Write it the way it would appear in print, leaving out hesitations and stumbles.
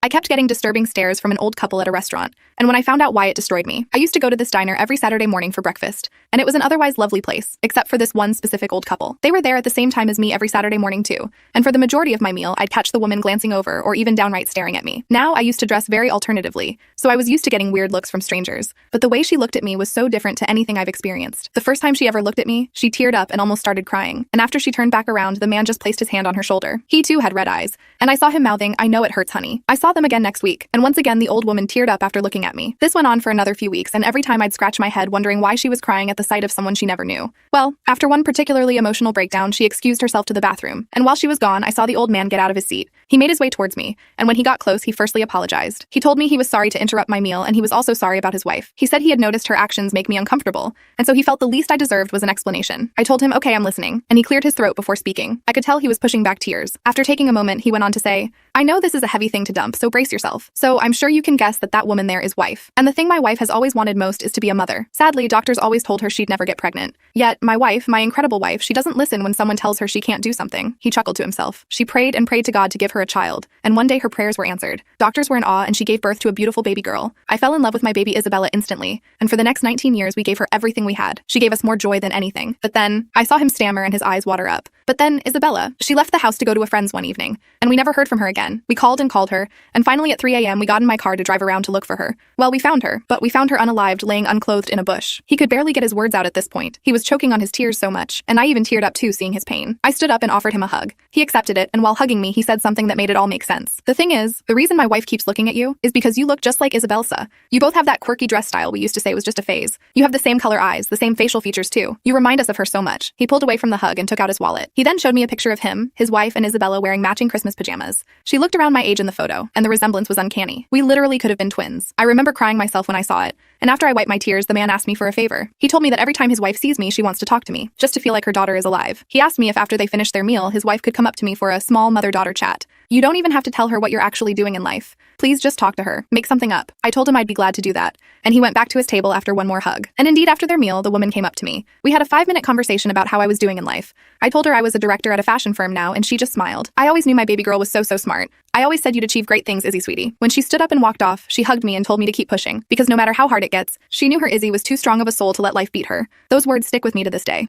I kept getting disturbing stares from an old couple at a restaurant, and when I found out why, it destroyed me. I used to go to this diner every Saturday morning for breakfast, and it was an otherwise lovely place, except for this one specific old couple. They were there at the same time as me every Saturday morning too, and for the majority of my meal, I'd catch the woman glancing over or even downright staring at me. Now, I used to dress very alternatively, so I was used to getting weird looks from strangers, but the way she looked at me was so different to anything I've experienced. The first time she ever looked at me, she teared up and almost started crying, and after she turned back around, the man just placed his hand on her shoulder. He too had red eyes, and I saw him mouthing, "I know it hurts, honey." I saw them again next week, and once again the old woman teared up after looking at me. This went on for another few weeks, and every time I'd scratch my head wondering why she was crying at the sight of someone she never knew. Well, after one particularly emotional breakdown, she excused herself to the bathroom, and while she was gone, I saw the old man get out of his seat. He made his way towards me, and when he got close, he firstly apologized. He told me he was sorry to interrupt my meal, and he was also sorry about his wife. He said he had noticed her actions make me uncomfortable, and so he felt the least I deserved was an explanation. I told him, "Okay, I'm listening," and he cleared his throat before speaking. I could tell he was pushing back tears. After taking a moment, he went on to say, "I know this is a heavy thing to dump, so brace yourself. So I'm sure you can guess that that woman there is wife. And the thing my wife has always wanted most is to be a mother. Sadly, doctors always told her she'd never get pregnant. Yet, my wife, my incredible wife, she doesn't listen when someone tells her she can't do something." He chuckled to himself. "She prayed and prayed to God to give her a child, and one day her prayers were answered. Doctors were in awe, and she gave birth to a beautiful baby girl. I fell in love with my baby Isabella instantly, and for the next 19 years we gave her everything we had. She gave us more joy than anything. But then," I saw him stammer and his eyes water up. "But then, Isabella, she left the house to go to a friend's one evening, and we never heard from her again. We called and called her, and finally at 3 a.m. we got in my car to drive around to look for her. Well, we found her, but we found her unalived, laying unclothed in a bush." He could barely get his words out at this point. He was choking on his tears so much, and I even teared up too seeing his pain. I stood up and offered him a hug. He accepted it, and while hugging me, he said something that made it all make sense. "The thing is, the reason my wife keeps looking at you is because you look just like Isabelsa. You both have that quirky dress style we used to say was just a phase. You have the same color eyes, the same facial features too. You remind us of her so much." He pulled away from the hug and took out his wallet. He then showed me a picture of him, his wife, and Isabella wearing matching Christmas pajamas. She looked around my age in the photo, and the resemblance was uncanny. We literally could have been twins. I remember crying myself when I saw it, and after I wiped my tears, the man asked me for a favor. He told me that every time his wife sees me, she wants to talk to me, just to feel like her daughter is alive. He asked me if after they finished their meal, his wife could come up to me for a small mother-daughter chat. "You don't even have to tell her what you're actually doing in life. Please just talk to her. Make something up." I told him I'd be glad to do that, and he went back to his table after one more hug. And indeed, after their meal, the woman came up to me. We had a 5-minute conversation about how I was doing in life. I told her I was a director at a fashion firm now, and she just smiled. I always knew my baby girl was so smart. I always said you'd achieve great things, Izzy sweetie. When she stood up and walked off, she hugged me and told me to keep pushing, because no matter how hard it gets, she knew her Izzy was too strong of a soul to let life beat her. Those words stick with me to this day.